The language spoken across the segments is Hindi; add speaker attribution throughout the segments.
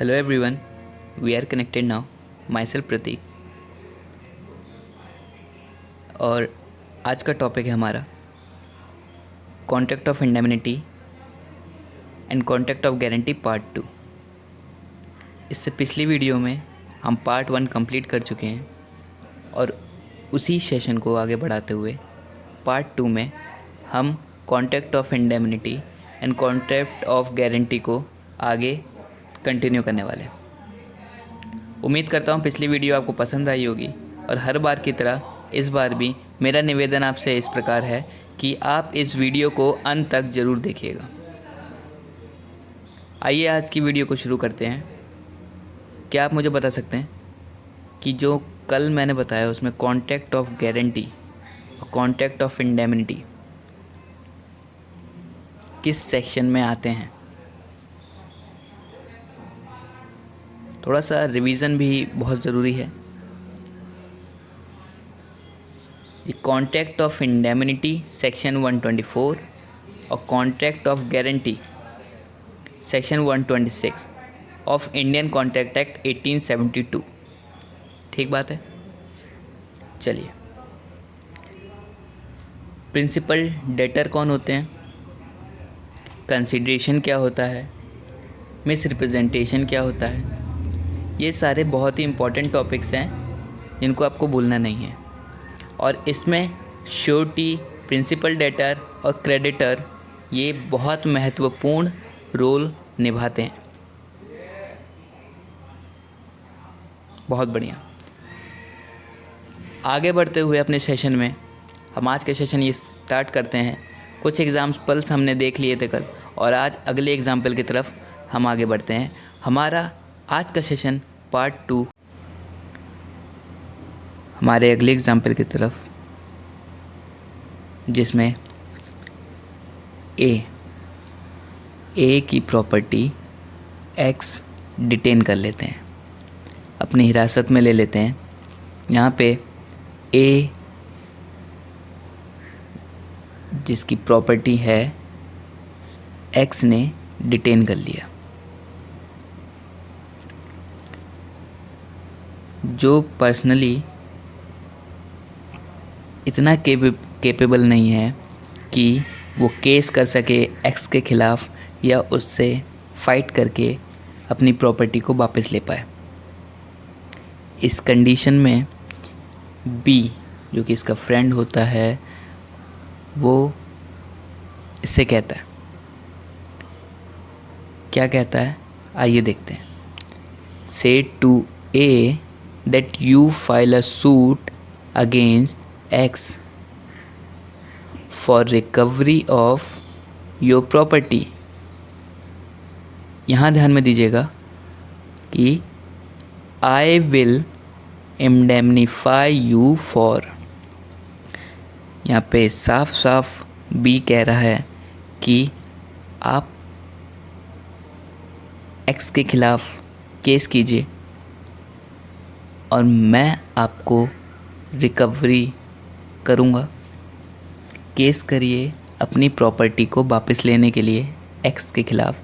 Speaker 1: Hello everyone, we are connected now. Myself प्रतीक और आज का टॉपिक है हमारा contract of indemnity and contract of guarantee part 2। इससे पिछली वीडियो में हम पार्ट 1 कंप्लीट कर चुके हैं और उसी सेशन को आगे बढ़ाते हुए पार्ट 2 में हम contract of indemnity and contract of guarantee को आगे कंटिन्यू करने वाले। उम्मीद करता हूँ पिछली वीडियो आपको पसंद आई होगी और हर बार की तरह इस बार भी मेरा निवेदन आपसे इस प्रकार है कि आप इस वीडियो को अंत तक ज़रूर देखिएगा। आइए आज की वीडियो को शुरू करते हैं। क्या आप मुझे बता सकते हैं कि जो कल मैंने बताया उसमें कॉन्ट्रैक्ट ऑफ गारंटी और कॉन्ट्रैक्ट ऑफ इंडेमनिटी किस सेक्शन में आते हैं? थोड़ा सा रिवीजन भी बहुत ज़रूरी है। ये कॉन्ट्रैक्ट ऑफ इंडेमनिटी सेक्शन 124 और contract of guarantee section 126 of Indian contract act 1872। ठीक बात है। चलिए, प्रिंसिपल डेटर कौन होते हैं, कंसिडरेशन क्या होता है, मिस रिप्रेजेंटेशन क्या होता है, ये सारे बहुत ही इम्पोर्टेंट टॉपिक्स हैं जिनको आपको भूलना नहीं है। और इसमें श्योरिटी, प्रिंसिपल डेटर और क्रेडिटर ये बहुत महत्वपूर्ण रोल निभाते हैं। बहुत बढ़िया। आगे बढ़ते हुए अपने सेशन में हम आज के सेशन ये स्टार्ट करते हैं। कुछ एग्जाम्पल्स हमने देख लिए थे कल और आज अगले एग्जाम्पल की तरफ हम आगे बढ़ते हैं। हमारा आज का सेशन पार्ट 2 हमारे अगले एग्जाम्पल की तरफ, जिसमें ए की प्रॉपर्टी एक्स डिटेन कर लेते हैं, अपनी हिरासत में ले लेते हैं। यहाँ पे ए जिसकी प्रॉपर्टी है एक्स ने डिटेन कर लिया। जो पर्सनली इतना केपेबल नहीं है कि वो केस कर सके एक्स के ख़िलाफ़ या उससे फाइट करके अपनी प्रॉपर्टी को वापस ले पाए। इस कंडीशन में बी जो कि इसका फ्रेंड होता है वो इससे कहता है, क्या कहता है आइए देखते हैं। Say to a that you file a suit against X for recovery of your property। यहाँ ध्यान में दीजिएगा कि I will indemnify you for, यहाँ पे साफ साफ B कह रहा है कि आप X के खिलाफ केस कीजिए और मैं आपको रिकवरी करूँगा। केस करिए अपनी प्रॉपर्टी को वापस लेने के लिए एक्स के ख़िलाफ़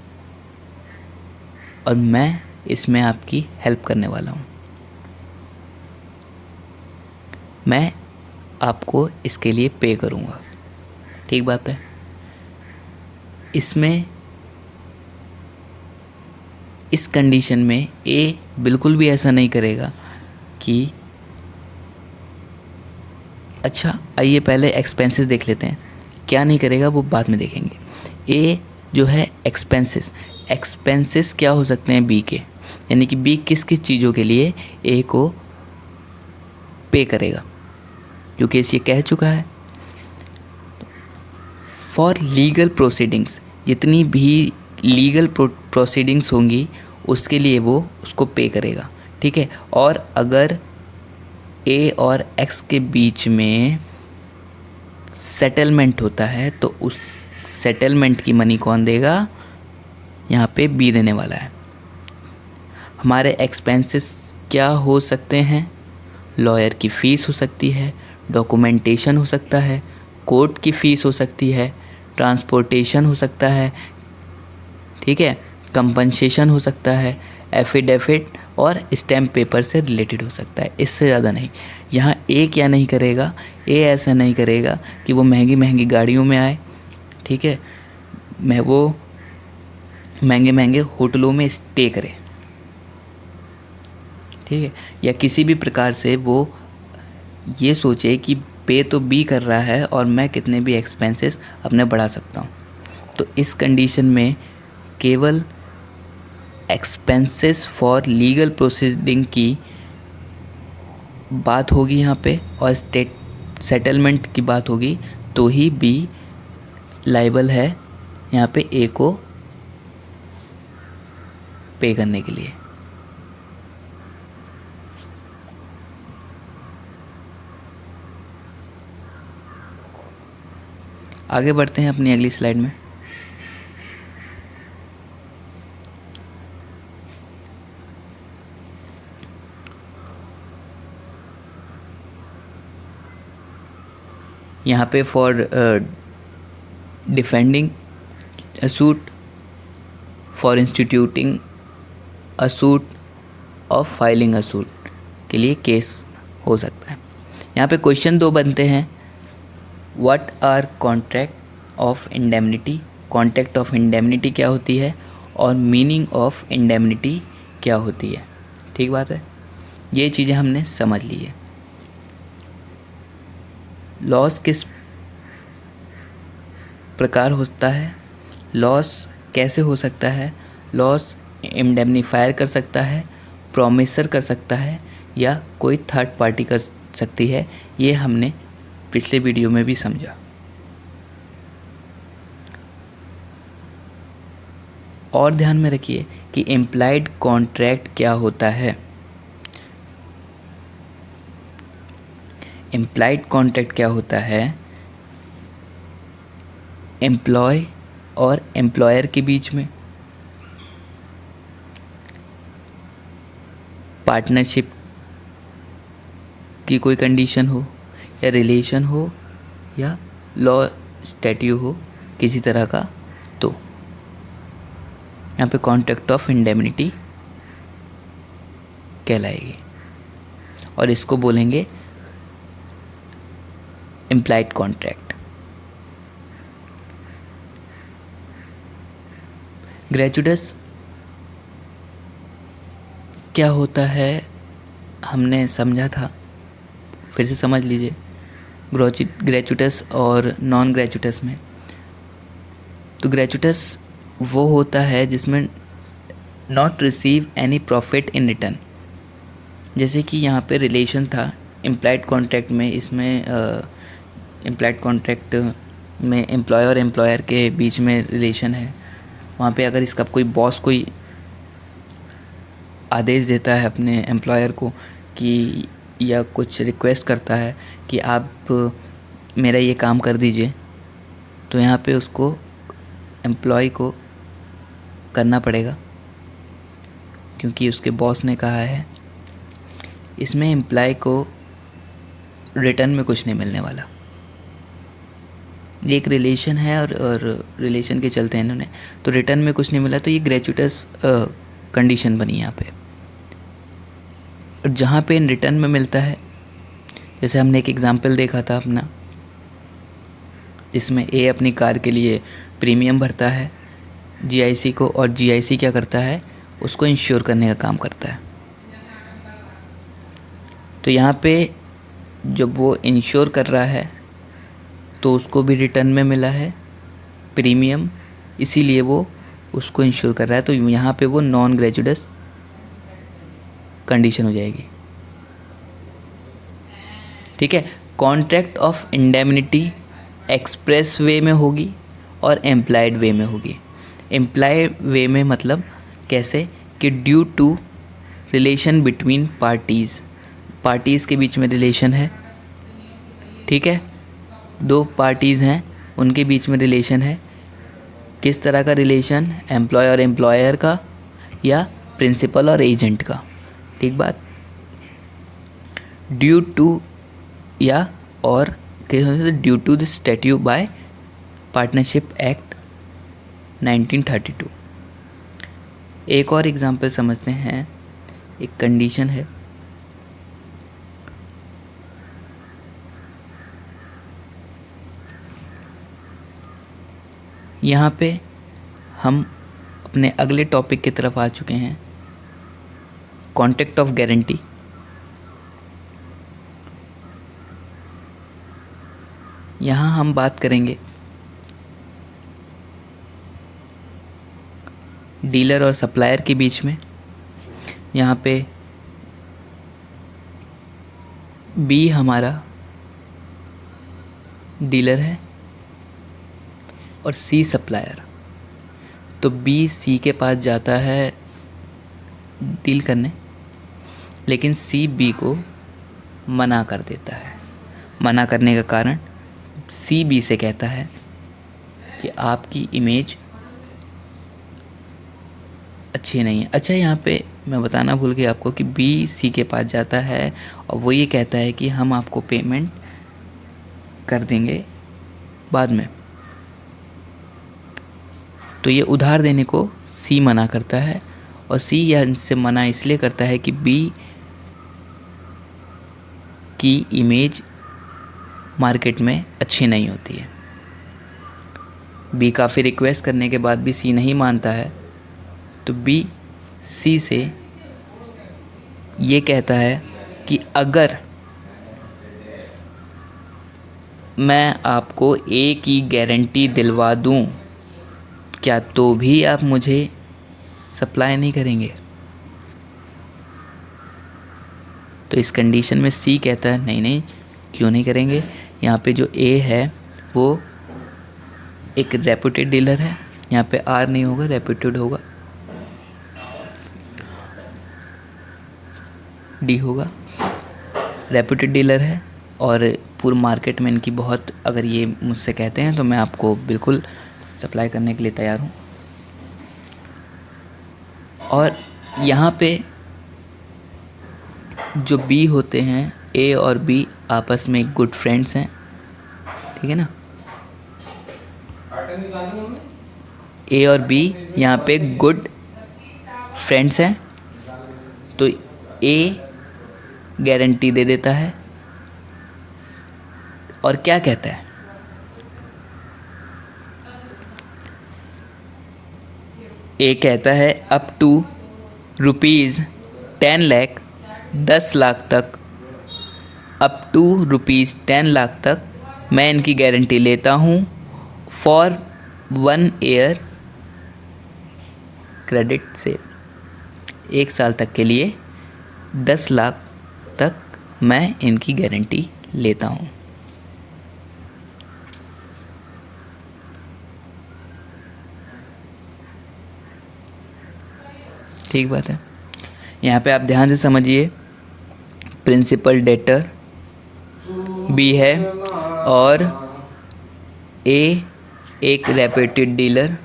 Speaker 1: और मैं इसमें आपकी हेल्प करने वाला हूँ। मैं आपको इसके लिए पे करूँगा। ठीक बात है। इसमें इस कंडीशन में ए बिल्कुल भी ऐसा नहीं करेगा कि अच्छा आइए पहले एक्सपेंसेस देख लेते हैं। क्या नहीं करेगा वो बाद में देखेंगे। ए जो है एक्सपेंसेस क्या हो सकते हैं बी के, यानी कि बी किस किस चीज़ों के लिए ए को पे करेगा, जो केस ये कह चुका है। फॉर लीगल प्रोसीडिंग्स, जितनी भी लीगल प्रोसीडिंग्स होंगी उसके लिए वो उसको पे करेगा। ठीक है। और अगर ए और एक्स के बीच में सेटलमेंट होता है तो उस सेटलमेंट की मनी कौन देगा? यहाँ पे बी देने वाला है। हमारे एक्सपेंसेस क्या हो सकते हैं? लॉयर की फ़ीस हो सकती है, डॉक्यूमेंटेशन हो सकता है, कोर्ट की फ़ीस हो सकती है, ट्रांसपोर्टेशन हो सकता है, ठीक है, कंपनसेशन हो सकता है, एफिडेविट और स्टैम्प पेपर से रिलेटेड हो सकता है, इससे ज़्यादा नहीं। यहाँ ए क्या नहीं करेगा, ए ऐसा नहीं करेगा कि वो महंगी महंगी गाड़ियों में आए, ठीक है, मैं वो महंगे महंगे होटलों में स्टे करे, ठीक है, या किसी भी प्रकार से वो ये सोचे कि पे तो बी कर रहा है और मैं कितने भी एक्सपेंसेस अपने बढ़ा सकता हूँ। तो इस कंडीशन में केवल एक्सपेंसेस फॉर लीगल प्रोसीडिंग की बात होगी यहाँ पे और स्टेट सेटलमेंट की बात होगी, तो ही बी लाइबल है यहाँ पे ए को पे करने के लिए। आगे बढ़ते हैं अपनी अगली स्लाइड में। यहाँ पे for defending a suit, for instituting a suit और फाइलिंग अ सूट के लिए केस हो सकता है। यहाँ पे क्वेश्चन दो बनते हैं, what are contract of indemnity, contract of indemnity क्या होती है और मीनिंग ऑफ इंडेमनिटी क्या होती है। ठीक बात है, ये चीज़ें हमने समझ ली है। लॉस किस प्रकार होता है, लॉस कैसे हो सकता है, लॉस इंडेमनीफायर कर सकता है, प्रॉमिसर कर सकता है या कोई थर्ड पार्टी कर सकती है, ये हमने पिछले वीडियो में भी समझा। और ध्यान में रखिए कि इम्प्लाइड कॉन्ट्रैक्ट क्या होता है। इम्प्लाइड कॉन्ट्रैक्ट क्या होता है, एम्प्लॉय और एम्प्लॉयर के बीच में पार्टनरशिप की कोई कंडीशन हो या रिलेशन हो या लॉ स्टैट्यू हो किसी तरह का, तो यहाँ पे कॉन्ट्रैक्ट ऑफ इंडेमनिटी कहलाएगी और इसको बोलेंगे इम्प्लाइड कॉन्ट्रैक्ट। ग्रेचुटस क्या होता है हमने समझा था, फिर से समझ लीजिए। ग्रेचुटस और नॉन ग्रेचुटस में, तो ग्रेचुटस वो होता है जिसमें not receive any profit in return, जैसे कि यहाँ पे रिलेशन था इम्प्लाइड कॉन्ट्रैक्ट में, इसमें इम्प्लाइड कॉन्ट्रैक्ट में एम्प्लॉयर और एम्प्लॉयर के बीच में रिलेशन है। वहाँ पे अगर इसका कोई बॉस कोई आदेश देता है अपने एम्प्लॉयर को कि या कुछ रिक्वेस्ट करता है कि आप मेरा ये काम कर दीजिए, तो यहाँ पे उसको एम्प्लॉय को करना पड़ेगा क्योंकि उसके बॉस ने कहा है। इसमें एम्प्लॉय को रिटर्न में कुछ नहीं मिलने वाला, ये एक रिलेशन है और रिलेशन के चलते हैं इन्होंने, तो रिटर्न में कुछ नहीं मिला, तो ये ग्रेचुटस कंडीशन बनी यहाँ पे। और जहाँ पे इन रिटर्न में मिलता है, जैसे हमने एक एग्जांपल देखा था अपना, जिसमें ए अपनी कार के लिए प्रीमियम भरता है जीआईसी को, और जीआईसी क्या करता है, उसको इंश्योर करने का काम करता है। तो यहाँ पे जब वो इंश्योर कर रहा है तो उसको भी रिटर्न में मिला है प्रीमियम, इसीलिए वो उसको इंश्योर कर रहा है, तो यहाँ पे वो नॉन ग्रेचुटस कंडीशन हो जाएगी। ठीक है, contract of indemnity express way में होगी और एम्प्लाइड वे में होगी। एम्प्लाइड वे में मतलब कैसे कि due to relation between parties, parties के बीच में रिलेशन है, ठीक है, दो पार्टीज़ हैं उनके बीच में रिलेशन है। किस तरह का रिलेशन, एम्प्लॉय और एम्प्लॉयर का या प्रिंसिपल और एजेंट का। ठीक बात, ड्यू टू या और due to the statute by partnership act 1932। एक और एग्जांपल समझते हैं। एक कंडीशन है, यहाँ पे हम अपने अगले टॉपिक की तरफ आ चुके हैं, कॉन्ट्रैक्ट ऑफ गारंटी। यहाँ हम बात करेंगे डीलर और सप्लायर के बीच में। यहाँ पे बी हमारा डीलर है और सी सप्लायर। तो बी सी के पास जाता है डील करने, लेकिन सी बी को मना कर देता है। मना करने का कारण, सी बी से कहता है कि आपकी इमेज अच्छी नहीं है। अच्छा, यहाँ पे मैं बताना भूल गया आपको कि बी सी के पास जाता है और वो ये कहता है कि हम आपको पेमेंट कर देंगे बाद में। तो ये उधार देने को सी मना करता है, और सी यहाँ से मना इसलिए करता है कि बी की इमेज मार्केट में अच्छी नहीं होती है। बी काफ़ी रिक्वेस्ट करने के बाद भी सी नहीं मानता है, तो बी सी से ये कहता है कि अगर मैं आपको ए की गारंटी दिलवा दूं, क्या तो भी आप मुझे सप्लाई नहीं करेंगे? तो इस कंडीशन में सी कहता है नहीं नहीं, क्यों नहीं करेंगे। यहाँ पे जो ए है वो एक रेप्यूटेड डीलर है, यहाँ पे आर नहीं होगा, रेप्यूटेड होगा, डी होगा। रेप्यूटेड डीलर है और पूरे मार्केट में इनकी बहुत, अगर ये मुझसे कहते हैं तो मैं आपको बिल्कुल सप्लाई करने के लिए तैयार हूँ। और यहाँ पे जो बी होते हैं, ए और बी आपस में गुड फ्रेंड्स हैं, ठीक है ना। ए और बी यहाँ पे गुड फ्रेंड्स हैं, तो ए गारंटी दे देता है और क्या कहता है, ए कहता है अप टू ₹10 लाख, 10 लाख तक, अप टू ₹10 लाख तक मैं इनकी गारंटी लेता हूँ फॉर 1 ईयर क्रेडिट सेल। 1 साल तक के लिए 10 लाख तक मैं इनकी गारंटी लेता हूँ। ठीक बात है। यहाँ पे आप ध्यान से समझिए, प्रिंसिपल डेटर बी है और ए एक रेप्यूटेड डीलर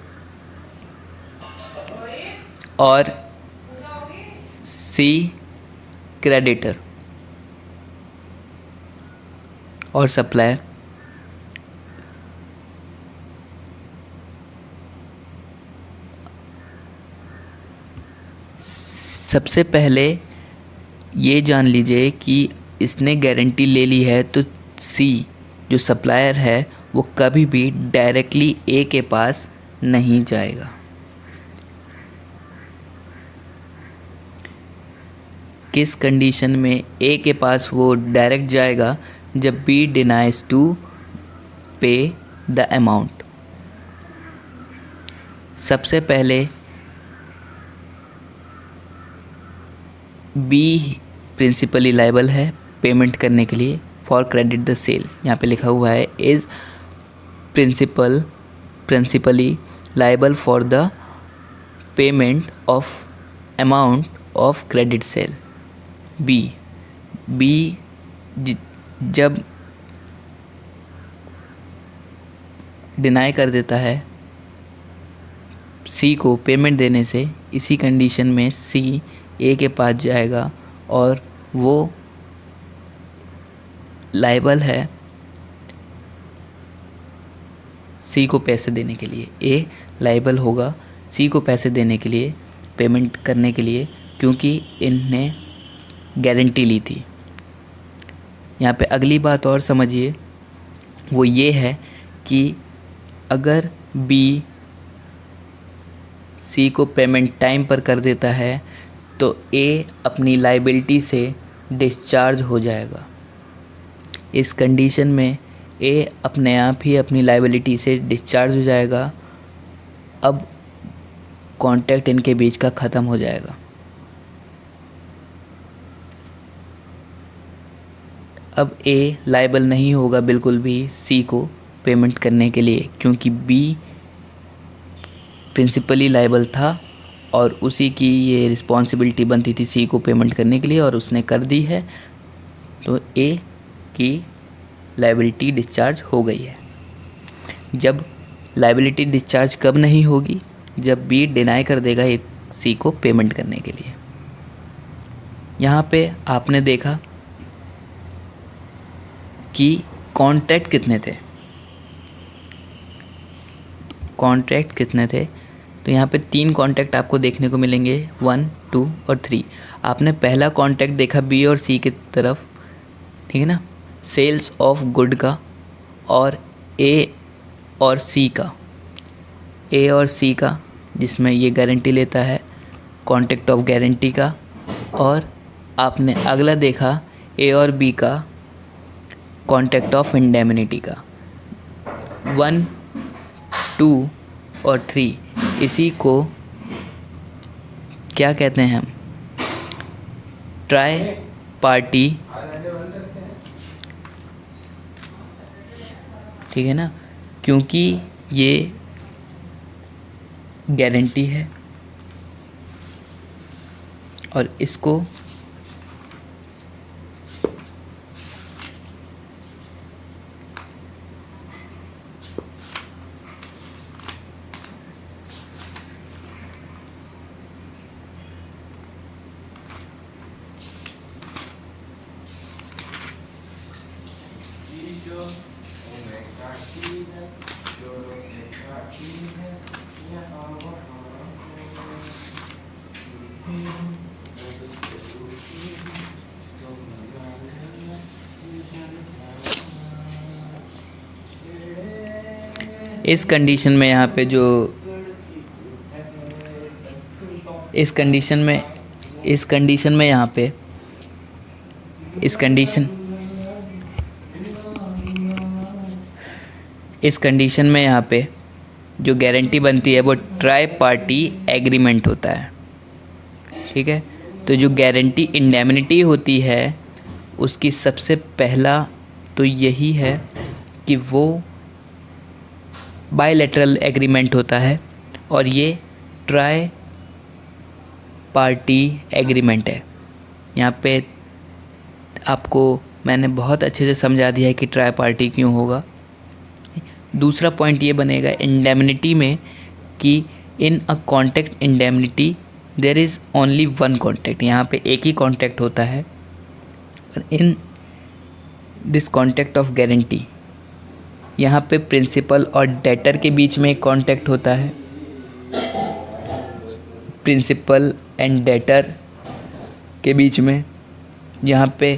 Speaker 1: और सी क्रेडिटर और सप्लायर। सबसे पहले ये जान लीजिए कि इसने गारंटी ले ली है, तो सी जो सप्लायर है वो कभी भी डायरेक्टली ए के पास नहीं जाएगा। किस कंडीशन में ए के पास वो डायरेक्ट जाएगा? जब बी डिनाइज टू पे द अमाउंट। सबसे पहले बी प्रिंसिपली लायबल है पेमेंट करने के लिए फॉर क्रेडिट द सेल। यहाँ पे लिखा हुआ है is principally liable for the payment of amount of credit sale. B जब डिनाई कर देता है सी को पेमेंट देने से, इसी कंडीशन में सी ए के पास जाएगा और वो लायबल है सी को पैसे देने के लिए। ए लायबल होगा सी को पैसे देने के लिए, पेमेंट करने के लिए, क्योंकि इनने गारंटी ली थी। यहाँ पे अगली बात और समझिए, वो ये है कि अगर बी सी को पेमेंट टाइम पर कर देता है तो ए अपनी लाइबिलिटी से डिस्चार्ज हो जाएगा। इस कंडीशन में ए अपने आप ही अपनी लाइबिलिटी से डिस्चार्ज हो जाएगा। अब कॉन्ट्रैक्ट इनके बीच का ख़त्म हो जाएगा। अब ए लायबल नहीं होगा बिल्कुल भी सी को पेमेंट करने के लिए, क्योंकि बी प्रिंसिपली लायबल था और उसी की ये रिस्पॉन्सिबिलिटी बनती थी सी को पेमेंट करने के लिए, और उसने कर दी है, तो ए की लायबिलिटी डिस्चार्ज हो गई है। जब लायबिलिटी डिस्चार्ज कब नहीं होगी? जब बी डिनाई कर देगा एक सी को पेमेंट करने के लिए। यहाँ पे आपने देखा कि कॉन्ट्रैक्ट कितने थे, तो यहाँ पे 3 कॉन्ट्रैक्ट आपको देखने को मिलेंगे, 1, 2 और 3। आपने पहला कॉन्ट्रैक्ट देखा बी और सी की तरफ, ठीक है ना, सेल्स ऑफ गुड का, और ए और सी का, जिसमें ये गारंटी लेता है, कॉन्ट्रैक्ट ऑफ गारंटी का। और आपने अगला देखा ए और बी का कॉन्ट्रैक्ट ऑफ इंडेमनिटी का। 1, 2 और 3 इसी को क्या कहते हैं हम? ट्राई पार्टी, ठीक है ना, क्योंकि ये गारंटी है और इसको इस कंडीशन में यहाँ पे जो इस कंडीशन में यहाँ पे इस कंडीशन में यहाँ पे जो गारंटी बनती है वो ट्राई पार्टी एग्रीमेंट होता है, ठीक है। तो जो गारंटी इंडेमनिटी होती है उसकी सबसे पहला तो यही है कि वो बायलैटरल एग्रीमेंट होता है और ये ट्राई पार्टी एग्रीमेंट है। यहाँ पे आपको मैंने बहुत अच्छे से समझा दिया है कि ट्राई पार्टी क्यों होगा। दूसरा पॉइंट ये बनेगा इंडेमनिटी में कि in a contract indemnity there is only one contract, यहाँ पे एक ही कॉन्ट्रैक्ट होता है। और in this contract of guarantee यहाँ पे प्रिंसिपल और डेटर के बीच में एक कॉन्ट्रैक्ट होता है, प्रिंसिपल एंड डेटर के बीच में, यहाँ पे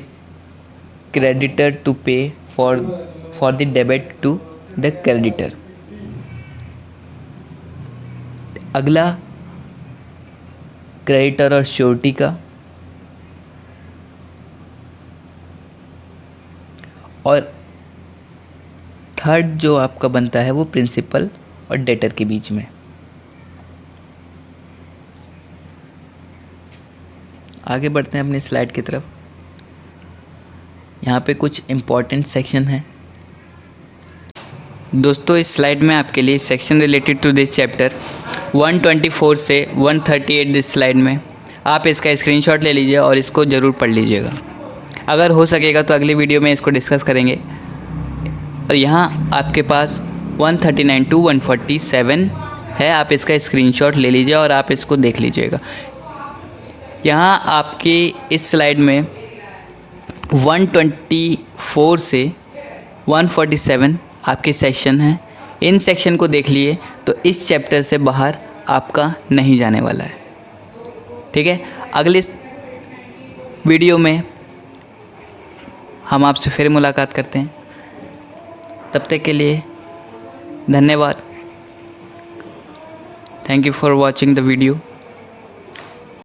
Speaker 1: creditor to pay for the debit to the creditor. अगला क्रेडिटर और श्योरिटी का, और थर्ड जो आपका बनता है वो प्रिंसिपल और डेटर के बीच में। आगे बढ़ते हैं अपनी स्लाइड की तरफ। यहाँ पे कुछ इम्पॉर्टेंट सेक्शन हैं दोस्तों। इस स्लाइड में आपके लिए section related to this chapter 124 से 138 दिस स्लाइड में आप इसका स्क्रीनशॉट ले लीजिए और इसको ज़रूर पढ़ लीजिएगा। अगर हो सकेगा तो अगली वीडियो में इसको डिस्कस करेंगे। और यहाँ आपके पास 139 to 147 है, आप इसका स्क्रीनशॉट ले लीजिए और आप इसको देख लीजिएगा। यहाँ आपके इस स्लाइड में 124 से 147 आपके सेक्शन हैं। इन सेक्शन को देख लिए तो इस चैप्टर से बाहर आपका नहीं जाने वाला है। ठीक है, अगली वीडियो में हम आपसे फिर मुलाकात करते हैं। तब तक के लिए धन्यवाद। Thank you for watching the video.